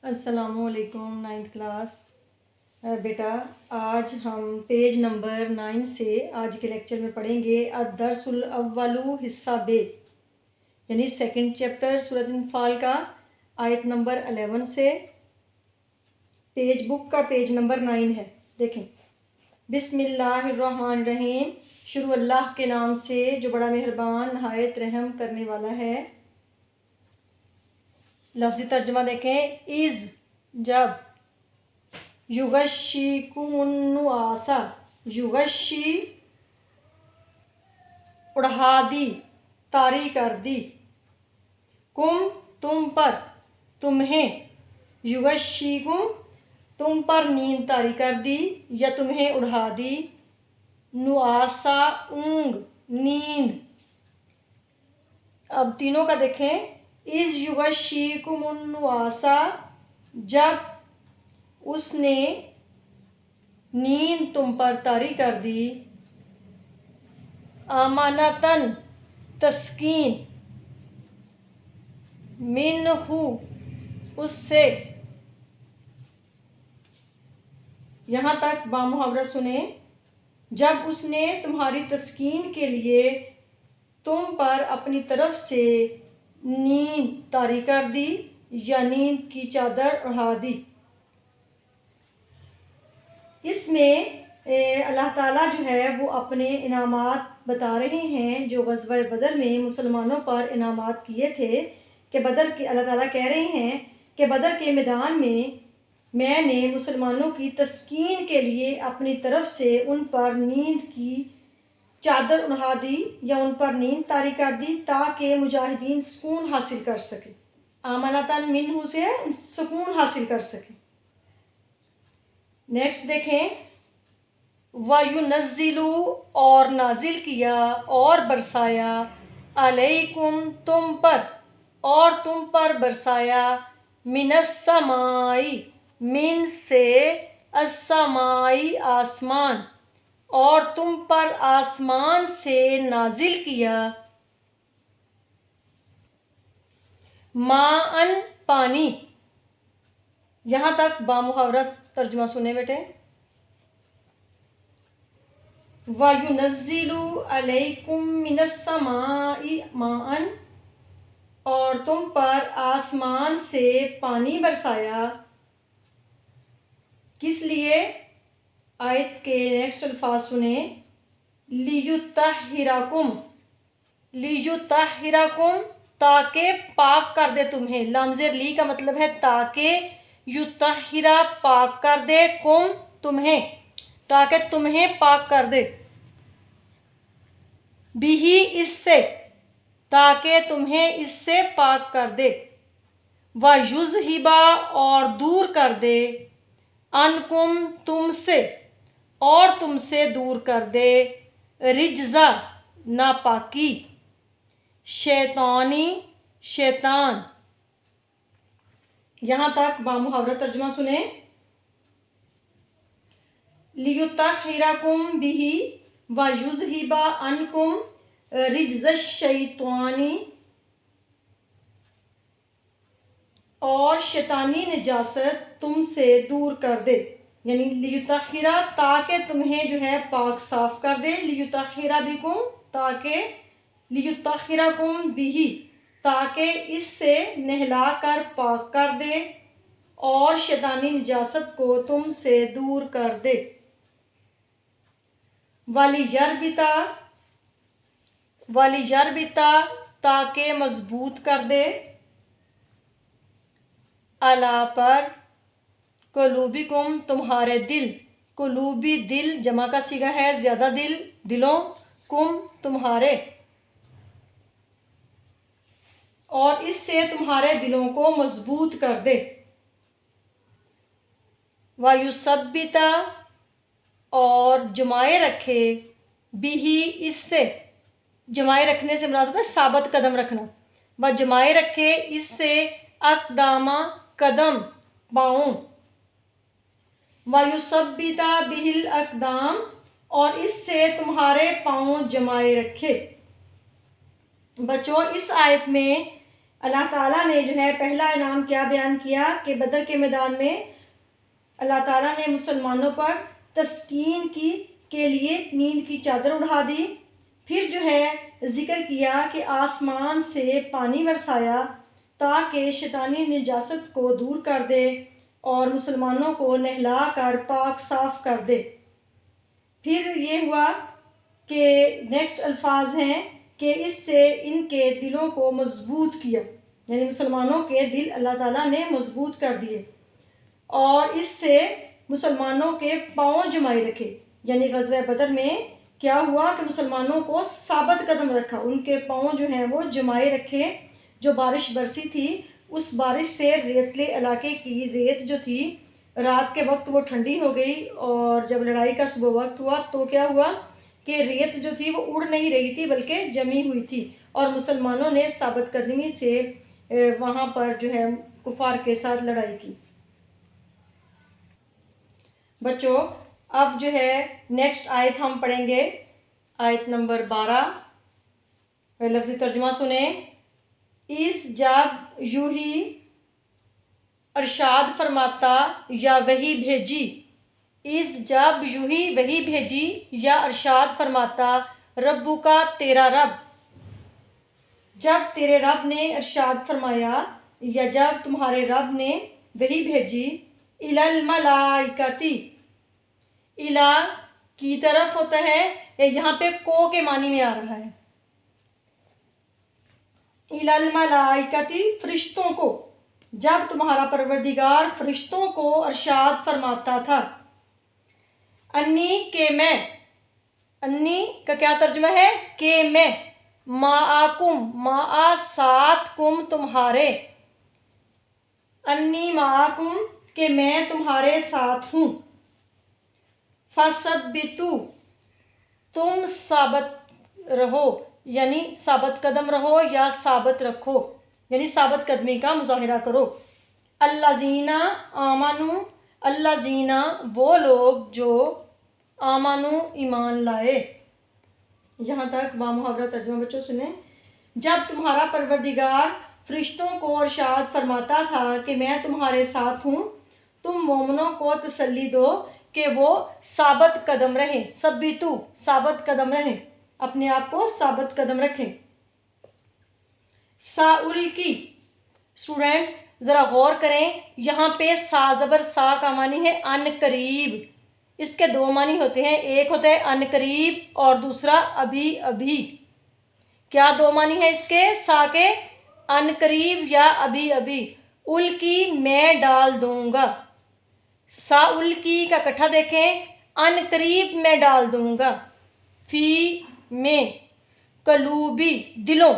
अस्सलामुअलैकुम ninth class. बेटा, आज हम पेज नंबर 9 से आज के लेक्चर में पढ़ेंगे अद-दर्सुल अव्वलु हिस्सा बे, यानी सेकंड चैप्टर सूरत अनफाल का आयत नंबर 11 से। पेज बुक का पेज नंबर 9 है। देखें, बिस्मिल्लाहिर्रहमानिर्रहीम, शुरू अल्लाह के नाम से जो बड़ा मेहरबान नहायत रहम करने वाला है। लफ्ज़ी तर्जुमा देखें, इज़ जब, युगशिकुमुन्नुआसा, युगशी उड़ा दी, तारी कर दी, कुम तुम पर, तुम्हें, युगशिकुम तुम पर नींद तारी कर दी या तुम्हें उड़ा दी, नुआसा ऊंग, नींद। अब तीनों का देखें, इज़ युगशिकुमुन्नुआसा, जब उसने नींद तुम पर तारी कर दी, अमानतन तस्कीन, मिन्हु उससे। यहाँ तक बामुहावरा सुने। जब उसने तुम्हारी तस्कीन के लिए तुम पर अपनी तरफ से नींद तारी कर दी या नींद की चादर उड़ा दी। इसमें अल्लाह ताला जो है वो अपने इनामात बता रहे हैं जो ग़ज़वा बदर में मुसलमानों पर इनामात किए थे। कि बदर के अल्लाह ताला कह रहे हैं कि बदर के मैदान में मैंने मुसलमानों की तस्कीन के लिए अपनी तरफ से उन पर नींद की चादर उड़ा दी या उन पर नींद तारी कर दी ताकि मुजाहिदीन सुकून हासिल कर सके। आमनतन मिन्हु से सुकून हासिल कर सके। नेक्स्ट देखें, वयुनज़्ज़िलु और नाजिल किया और बरसाया, अलैकुम तुम पर, और तुम पर बरसाया, मिनस्समाई मिन से, अस्समाई आसमान, और तुम पर आसमान से नाजिल किया, माअन पानी। यहाँ तक बामुहावरा तर्जुमा सुने बेटे। वयुनज़्ज़िलु अलैकुम मिनस्समाई माअन, और तुम पर आसमान से पानी बरसाया। किस लिए? आयत के नेक्स्ट अल्फाज सुने, लियुत्तहिरकुम, लियुत्तहिरकुम ताकि पाक कर दे तुम्हें। लामज़ेर ली का मतलब है ताकि, युत्तहिरा पाक कर दे, कुम तुम्हें, ताकि तुम्हें पाक कर दे, बिही इससे, ताकि तुम्हें इससे पाक कर दे, व युज़हिबा और दूर कर दे, अनकुम तुमसे, और तुमसे दूर कर दे, रिज्जा नापाकी, शैतानी शैतान। यहाँ तक बामुहावरा तर्जुमा सुने। लियुत्तहिरकुम बिही व युज़हिबा अनकुम रिज्ज़श शैतानी, और शैतानी निजासत तुमसे दूर कर दे, यानी लियुत्तहिरा ताकि तुम्हें जो है पाक साफ कर दे, लियुत्तहिरा बिकुम ताकि, लियुत्तहिरकुम बिही ताकि इससे नहलाकर पाक कर दे, और शैतानी निजासत को तुमसे दूर कर दे। वलियरबिता, वलियरबिता ताकि मजबूत कर दे, अला पर, कुलूबिकुम तुम्हारे दिल, कुलूबी दिल जमा का सीगा है, ज़्यादा दिल, दिलों, कुम तुम्हारे, और इससे तुम्हारे दिलों को मजबूत कर दे। वायुसब्बिता और जमाए रखे, बिही इससे, जमाए रखने से मुराद होता है साबित कदम रखना, व जमाए रखे इससे, अकदामा कदम पाँव, वायुसब्बिता बिहिल अकदाम और इससे तुम्हारे पाँव जमाए रखे। बच्चों, इस आयत में अल्लाह ताला ने जो है पहला इनाम क्या बयान किया कि बदर के मैदान में अल्लाह ताला ने मुसलमानों पर तस्कीन की के लिए नींद की चादर उड़ा दी। फिर जो है ज़िक्र किया कि आसमान से पानी बरसाया ताकि शैतानी निजासत को दूर कर दे और मुसलमानों को नहला कर पाक साफ कर दे। फिर ये हुआ कि नेक्स्ट अल्फाज हैं कि इससे इनके दिलों को मजबूत किया, यानी मुसलमानों के दिल अल्लाह ताला ने मजबूत कर दिए और इससे मुसलमानों के पाँव जमाए रखे। यानी ग़ज़वा बदर में क्या हुआ कि मुसलमानों को साबित कदम रखा, उनके पाँव जो हैं वो जमाए रखे। जो बारिश बरसी थी उस बारिश से रेतले इलाके की रेत जो थी रात के वक्त वो ठंडी हो गई और जब लड़ाई का सुबह वक्त हुआ तो क्या हुआ कि रेत जो थी वो उड़ नहीं रही थी बल्कि जमी हुई थी और मुसलमानों ने साबित कदमी से वहाँ पर जो है कुफार के साथ लड़ाई की। बच्चों अब जो है नेक्स्ट आयत हम पढ़ेंगे, आयत नंबर 12। लफ्ज़ी तर्जुमा सुने। इस जब यूं ही अरशाद फरमाता या वही भेजी, इस जब यूं ही वही भेजी या अरशाद फरमाता रब्बू का तेरा रब, जब तेरे रब ने अरशाद फरमाया या जब तुम्हारे रब ने वही भेजी, इलल मलाइकती, इला की तरफ होता है, यहाँ पे को के मानी में आ रहा है। इलल मलाइकती फरिश्तों को, जब तुम्हारा परवरदिगार फरिश्तों को अरशाद फरमाता था। अन्नी के मैं, अन्नी का क्या तर्जुमा है के मैं, माआकुम माआ साथ कुम तुम्हारे, अन्नी माआकुम के मैं तुम्हारे साथ हूँ। फसब्बितु तुम साबित रहो, यानी साबित कदम रहो या साबित रखो, यानी साबित कदमी का मुजाहिरा करो। अल्लाजीना आमानु, अल्लाजीना वो लोग जो आमानु ईमान लाए। यहाँ तक बामुहावरा तर्जुमा बच्चों सुने। जब तुम्हारा परवरदिगार फरिश्तों को अरशाद फरमाता था कि मैं तुम्हारे साथ हूँ, तुम मोमिनों को तसल्ली दो कि वो साबित कदम रहें। सब्बितु साबित कदम रहें, अपने आप को साबित कदम रखें। साउल की स्टूडेंट्स ज़रा गौर करें, यहाँ पे सा ज़बर सा का मानी है अन करीब। इसके दो मानी होते हैं, एक होता है अन करीब और दूसरा अभी अभी। क्या दो मानी है इसके सा के? अन करीब या अभी अभी। उल की मैं डाल दूंगा, सा उल की का इकट्ठा देखें, अन करीब मैं डाल दूंगा। फी में कलूबी दिलों,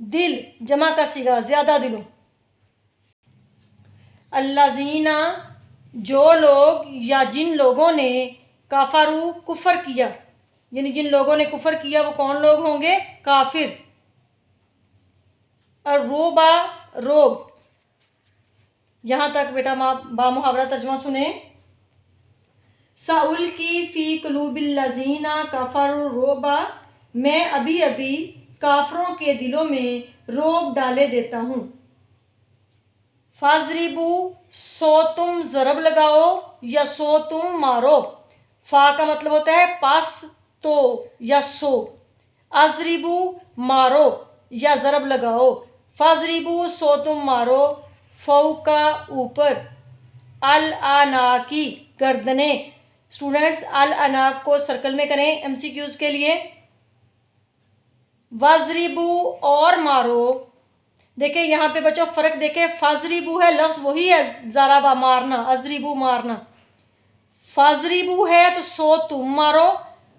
दिल जमा का सिगा ज़्यादा दिलों। अल्लाजीना जो लोग या जिन लोगों ने काफरू कुफर किया, यानी जिन लोगों ने कुफर किया वो कौन लोग होंगे? काफिर। और रोबा रोब, यहाँ तक बेटा बामुहावरा तर्जुमा सुने। साउल की फ़ी कुलूबिल्लज़ीना कफ़रू रोबा, मैं अभी अभी काफरों के दिलों में रोब डाले देता हूँ। फाजरिबू सो तुम ज़रब लगाओ या सो तुम मारो। फ़ा का मतलब होता है पास तो या सो, अजरिबू मारो या ज़रब लगाओ। फाजरिबू सो तुम मारो, फ़ौका ऊपर, अल अनाकी गर्दने। स्टूडेंट्स अल अनाक को सर्कल में करें एमसीक्यूज़ के लिए। वाजरिबू और मारो, देखिए यहाँ पे बच्चों फ़र्क देखें, फाजरिबू है लफ्ज़ वही है ज़राबा मारना, अजरिबू मारना। फाजरिबू है तो सो तुम मारो,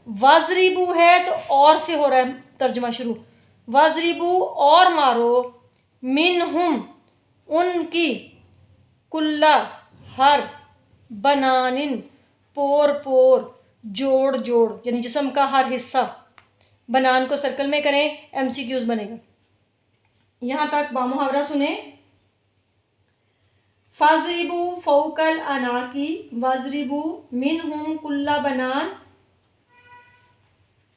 वाजरिबू है तो और से हो रहा है तर्जुमा शुरू। वाजरिबू और मारो, मिनहुम उनकी, कुल्ला हर, बनानिन पोर पोर, जोड़ जोड़, यानी जिस्म का हर हिस्सा। बनान को सर्कल में करें एमसीक्यूज़ बनेगा। यहाँ तक बामुहावरा सुने। फाजरिबू फ़ौकल अनाकी वाजरिबू मिनहुम कुल्ला बनान,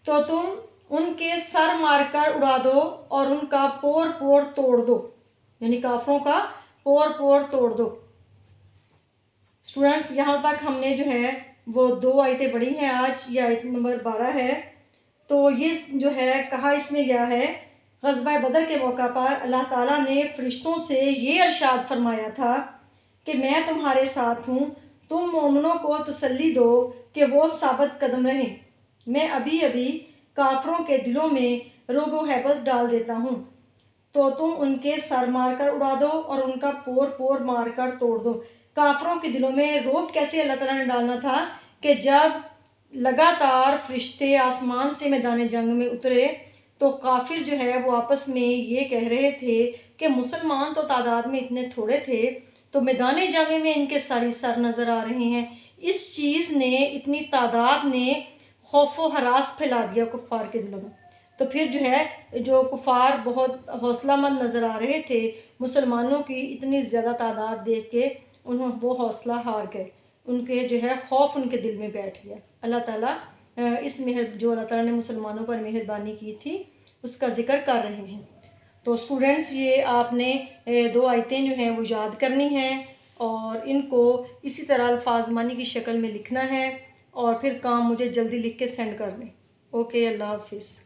तो तुम उनके सर मारकर उड़ा दो और उनका पोर पोर तोड़ दो। यानी काफरों का पोर पोर तोड़ दो। स्टूडेंट्स, यहाँ तक हमने जो है वो 2 आयतें पढ़ी हैं आज। ये आयत नंबर 12 है। तो ये जो है कहा इसमें गया है, ग़ज़वा बदर के मौका पर अल्लाह ताला ने फ़रिश्तों से ये इरशाद फरमाया था कि मैं तुम्हारे साथ हूँ, तुम मोमिनों को तसल्ली दो कि वो साबित कदम रहें। मैं अभी अभी काफरों के दिलों में रोब व हैबत डाल देता हूँ, तो तुम उनके सर मार कर उड़ा दो और उनका पोर पोर मार कर तोड़ दो। काफरों के दिलों में रोब कैसे अल्लाह ताला ने डालना था कि जब लगातार फरिश्ते आसमान से मैदान जंग में उतरे तो काफिर जो है वो आपस में ये कह रहे थे कि मुसलमान तो तादाद में इतने थोड़े थे, तो मैदान जंग में इनके सारी सर नज़र आ रहे हैं। इस चीज़ ने, इतनी तादाद ने खौफ व हरास फैला दिया कुफ़ार के दिलों में। तो फिर जो है जो कुफ़ार बहुत हौसलामंद नज़र आ रहे थे, मुसलमानों की इतनी ज़्यादा तादाद देख के वो हौसला हार गए, उनके जो है खौफ उनके दिल में बैठ गया। अल्लाह ताला इस जो अल्लाह ताला ने मुसलमानों पर मेहरबानी की थी उसका ज़िक्र कर रहे हैं। तो स्टूडेंट्स, ये आपने 2 आयतें जो हैं वो याद करनी हैं और इनको इसी तरह अल्फाज मानी की शक्ल में लिखना है और फिर काम मुझे जल्दी लिख के सेंड कर दें। ओके, अल्लाह हाफिज़।